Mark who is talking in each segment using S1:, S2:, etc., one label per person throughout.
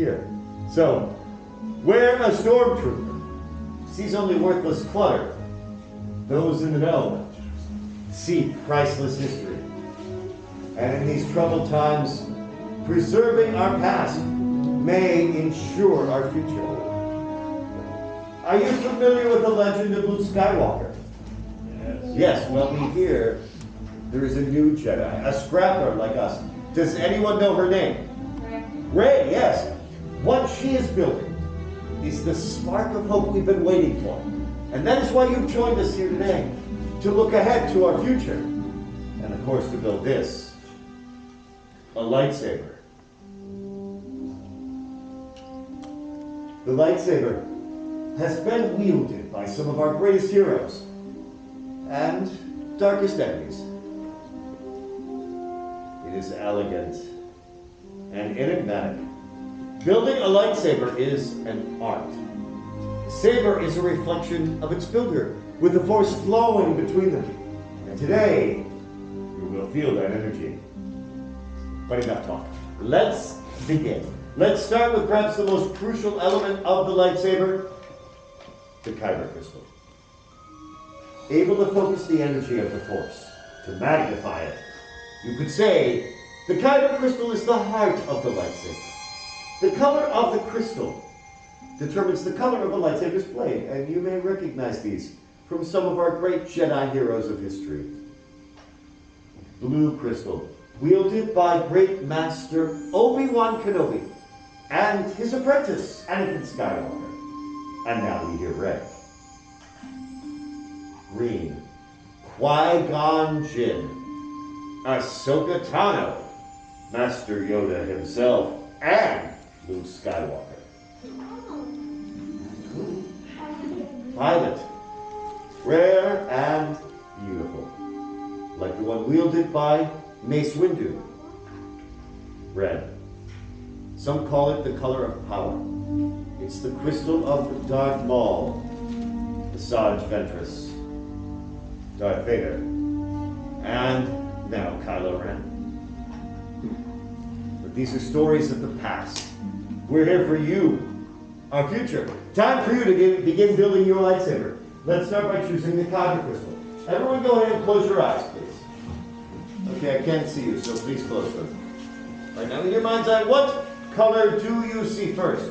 S1: here. So, where a stormtrooper sees only worthless clutter, those in the know seek priceless history. And in these troubled times, preserving our past may ensure our future. Are you familiar with the legend of Luke Skywalker? Yes, well, we hear there is a new Jedi, a scrapper like us. Does anyone know her name? Rey, yes. What she is building is the spark of hope we've been waiting for. And that is why you've joined us here today, to look ahead to our future. And of course, to build this, a lightsaber. The lightsaber has been wielded by some of our greatest heroes and darkest enemies. It is elegant and enigmatic. Building a lightsaber is an art. The saber is a reflection of its builder, with the force flowing between them. And today, you will feel that energy. But enough talk. Let's begin. Let's start with perhaps the most crucial element of the lightsaber, the Kyber Crystal. Able to focus the energy of the force, to magnify it. You could say, the Kyber Crystal is the heart of the lightsaber. The color of the crystal determines the color of a lightsaber's blade, and you may recognize these from some of our great Jedi heroes of history. Blue crystal, wielded by great master Obi-Wan Kenobi and his apprentice, Anakin Skywalker. And now we hear red. Green, Qui-Gon Jinn, Ahsoka Tano, Master Yoda himself, and Luke Skywalker. Violet, rare and beautiful, like the one wielded by Mace Windu. Red, some call it the color of power. It's the crystal of Darth Maul, Asajj Ventress, Darth Vader, and now Kylo Ren. But these are stories of the past. We're here for you, our future. Time for you to begin building your lightsaber. Let's start by choosing the Kyber Crystal. Everyone go ahead and close your eyes, please. Okay, I can't see you, so please close them. Right now, in your mind's eye, what color do you see first?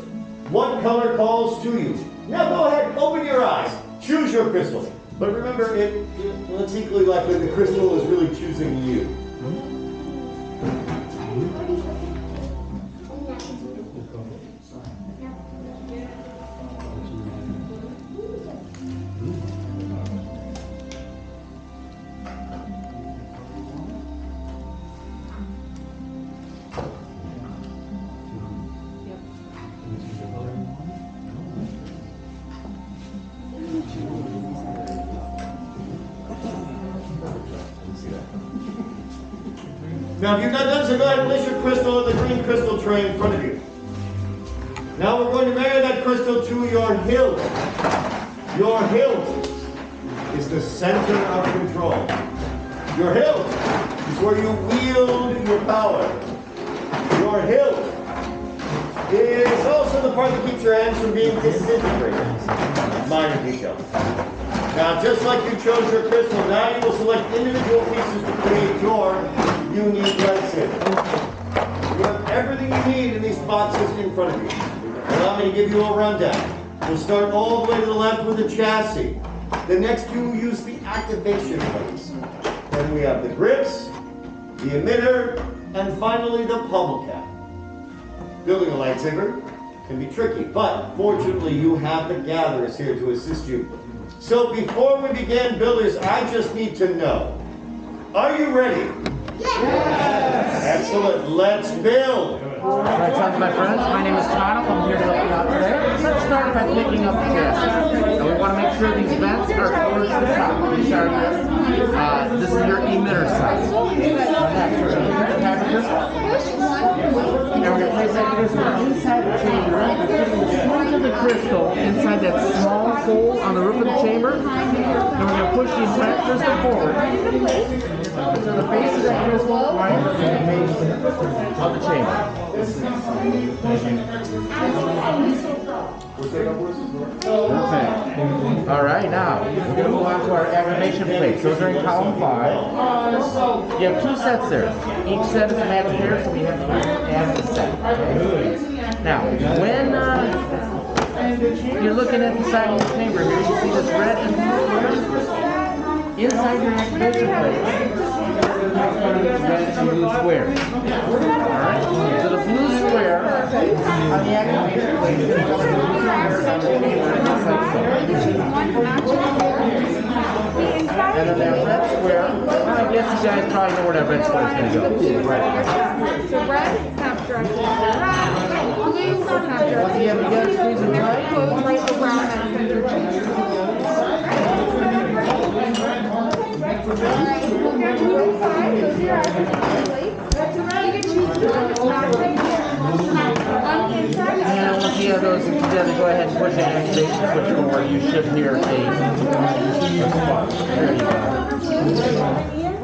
S1: What color calls to you? Now go ahead, open your eyes. Choose your crystal. But remember, it's equally likely the crystal is really choosing you. Now, if you've not done so, go ahead and place your crystal in the green crystal tray in front of you. Now we're going to marry that crystal to your hilt. Your hilt is the center of control. Your hilt is where you wield your power. Your hilt is also the part that keeps your hands from being disintegrated. Minor details. Now, just like you chose your crystal, now you will select individual pieces to create your unique lightsaber. You have everything you need in these boxes in front of you. Allow me to give you a rundown. We'll start all the way to the left with the chassis. The next you will use the activation plates. Then we have the grips, the emitter, and finally the pummel cap. Building a lightsaber can be tricky, but fortunately you have the gatherers here to assist you. So before we begin, builders, I just need to know, are you ready? Yes! Excellent, let's build!
S2: What's up, my friends? My name is Tano. I'm here to help you out today. Let's start by picking up the chassis. Now we want to make sure these vents are towards the top. These are this is your emitter side. Next, we're going to put the Kyber crystal. And we're going to place that crystal inside the chamber. We're putting the point of the crystal inside that small hole on the roof of the chamber. And we're going to push the entire crystal forward to the base of that crystal right at the base of the chamber. Perfect. All right, now we're going to move on to our activation plates. Those are in column 5. You have 2 sets there. Each set is a magic pair, so we have to add the set. Okay? Now, when you're looking at the side of the chamber here, you see this red and blue square. Inside your activation plate, red and blue square. Alright? So the blue square on the activation plate is going to be on the chamber just like so. And then that red square, I guess you guys probably know where that red square is going to go. Right.
S3: So red, snap direction. Blue, snap direction.
S2: Once again, we got to squeeze it right.
S3: Close right around that center. Alright, so if you're blue inside, those are your activation plates. You can choose one right here. On the inside,
S2: and once you have those together, go ahead and push that activation switch forward. You should hear a spark. There you go.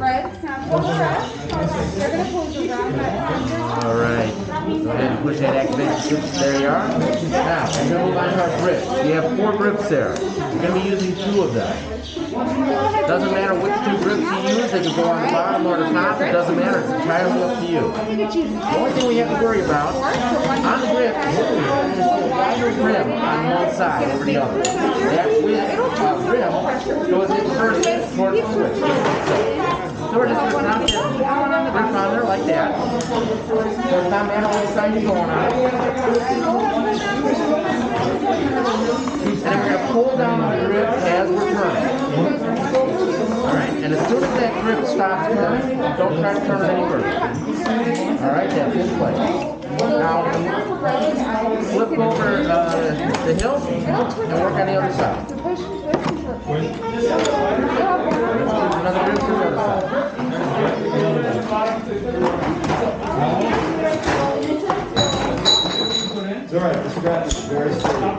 S3: red, snap over red. They're going to close around that center.
S2: Alright. Go ahead and push that activation switch. There you are. Now, we're going to move on to our grips. You have 4 grips there. You're going to be using 2 of them. Doesn't matter which 2 grips you use. They can go on the bottom or the top. It doesn't matter. It's entirely up to you. The only thing we have to worry about on the grip is the wider rim on one side over the other. That rim goes in first towards the switch. So we're just going to knock that grip on there like that. So it's not matter what side you're going on. And then we're going to pull down on the grip as we're turning. Alright, and as soon as that grip stops turning, don't try to turn it any further. Alright, that's in place. Now, flip over the hilt and work on the other side. Another grip to the other side.
S1: It's alright, the strap is very sturdy.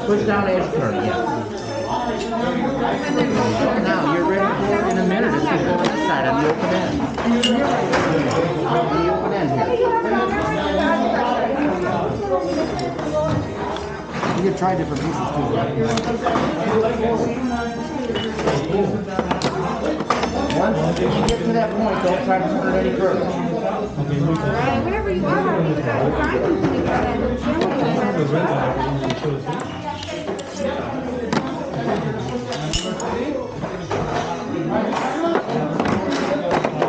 S2: Push down as you turn, yeah. Now you're ready for in a minute. It's going to go on this side on the open end. On the open end here. You can try different pieces Once you get to that point, don't try to turn it any further.
S3: Alright, whenever you are ready with that design, you can go ahead and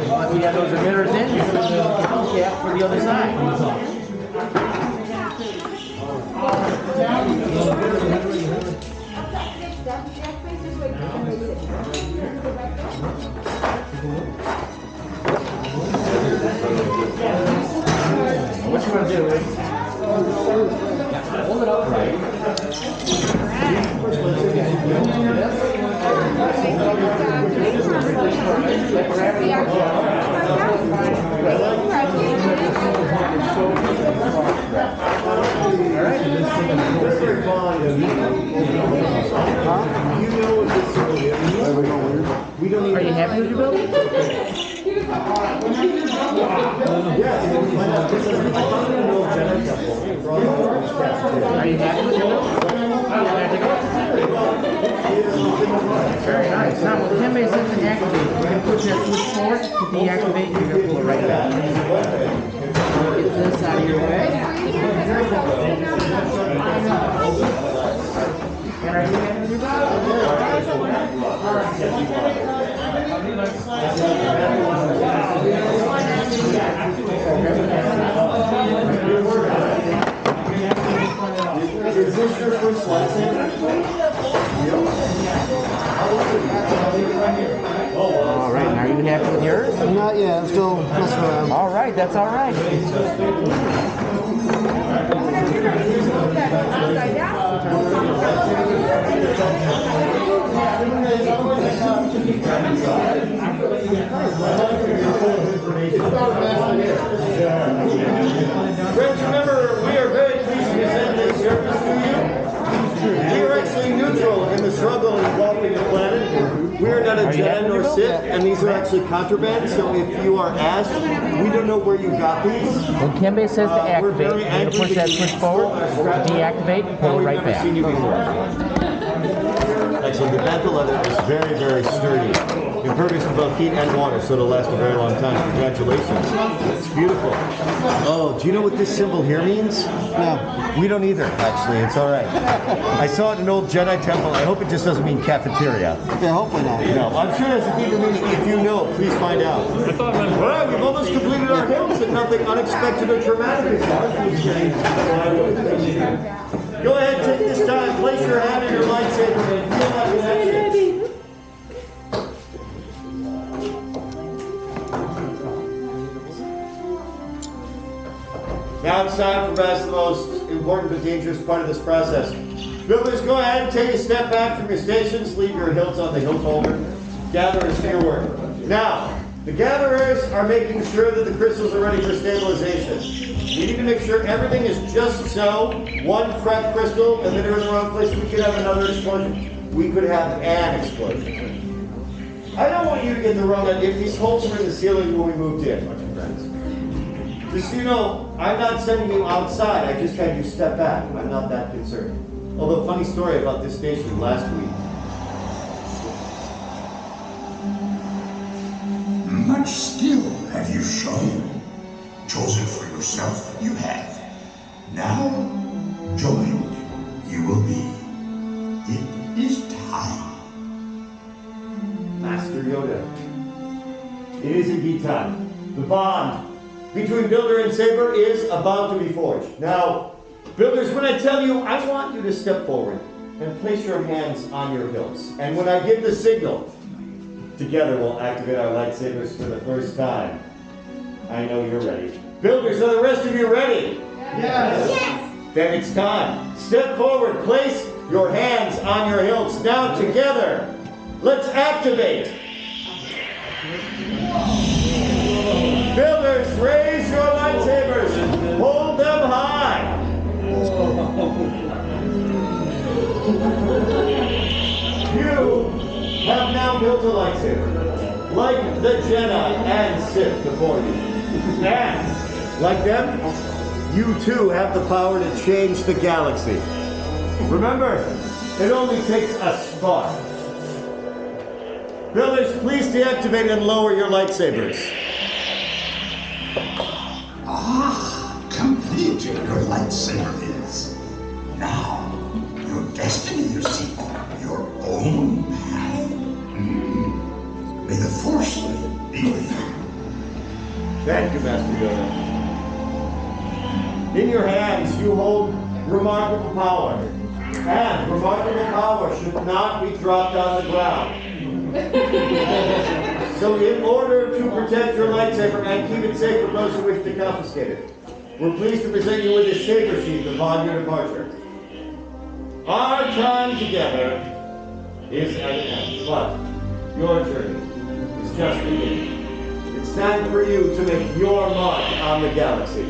S2: Once you have those emitters in, you can use the cap for the other side. What you want to do is hold it upright. Are you happy with your building? Are you happy with your Very nice. Now, when 10 base isn't activated, you can push that switch forward to deactivate, you're going to pull it right back. Get this out of your way. And are you happy with your
S1: Is this your first lightsaber?
S2: All right, now are you happy with yours?
S4: Not yet, I'm still messing around.
S2: All right, that's all right.
S1: Friends, remember, we are very pleased to present this service to you. We struggle involving the planet. We are not a Jedi nor Sith, and these are actually contraband, so if you are asked, we don't know where you got these.
S2: When Kimbe says to activate, you're going to push that switch forward, deactivate, pull it right back.
S1: Seen you before. Excellent. The bantha leather is very, very sturdy. Impervious to both heat and water, so it'll last a very long time. Congratulations. It's beautiful. Oh, do you know what this symbol here means?
S4: No.
S1: We don't either, actually. It's all right. I saw it in an old Jedi temple. I hope it just doesn't mean cafeteria.
S4: Yeah, hopefully not.
S1: No, I'm sure it has a deeper meaning. If you know, please find out. All right, we've almost completed our hills and nothing unexpected or traumatic has happened. Go ahead, take this time, place your hand in your lightsaber and feel that connection. Now it's time for perhaps the most important but dangerous part of this process. Builders, go ahead and take a step back from your stations, leave your hilts on the hilt holder. Gatherers, to your work. Now, the gatherers are making sure that the crystals are ready for stabilization. We need to make sure everything is just so. One cracked crystal and then they're in the wrong place, we could have another explosion. We could have an explosion. I don't want you to get the wrong idea. If these holes were in the ceiling when we moved in, my friends. Just so you know, I'm not sending you outside. I just had you step back. I'm not that concerned. Although, funny story about this station last week.
S5: Much skill have you shown. Chosen for yourself, you have. Now, joined, you will be. It is time.
S1: Master Yoda. It is indeed time. The bond between Builder and Saber is about to be forged. Now, Builders, when I tell you, I want you to step forward and place your hands on your hilts. And when I give the signal, together we'll activate our lightsabers for the first time. I know you're ready. Builders, are the rest of you ready?
S3: Yes.
S1: Then it's time. Step forward, place your hands on your hilts. Now together, let's activate. Builders, raise your lightsabers. Hold them high. You have now built a lightsaber, like the Jedi and Sith before you. And, like them, you too have the power to change the galaxy. Remember, it only takes a spark. Builders, please deactivate and lower your lightsabers.
S5: Complete your lightsaber is. Now, your destiny, you see, your own path. May the Force be with you.
S1: Thank you, Master Yoda. In your hands, you hold remarkable power. And remarkable power should not be dropped on the ground. So in order to protect your lightsaber and keep it safe from those who wish to confiscate it, we're pleased to present you with this saber sheath upon your departure. Our time together is at an end, but your journey is just beginning. It's time for you to make your mark on the galaxy.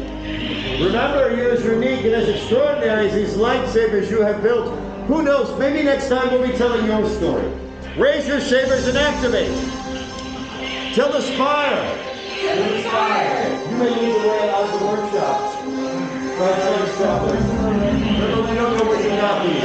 S1: Remember, you're as unique and as extraordinary as these lightsabers you have built. Who knows, maybe next time we'll be telling your story. Raise your sabers and activate. Tell the spire. You may lead the way out of the workshop. Right side step. Remember, we don't know where you got these.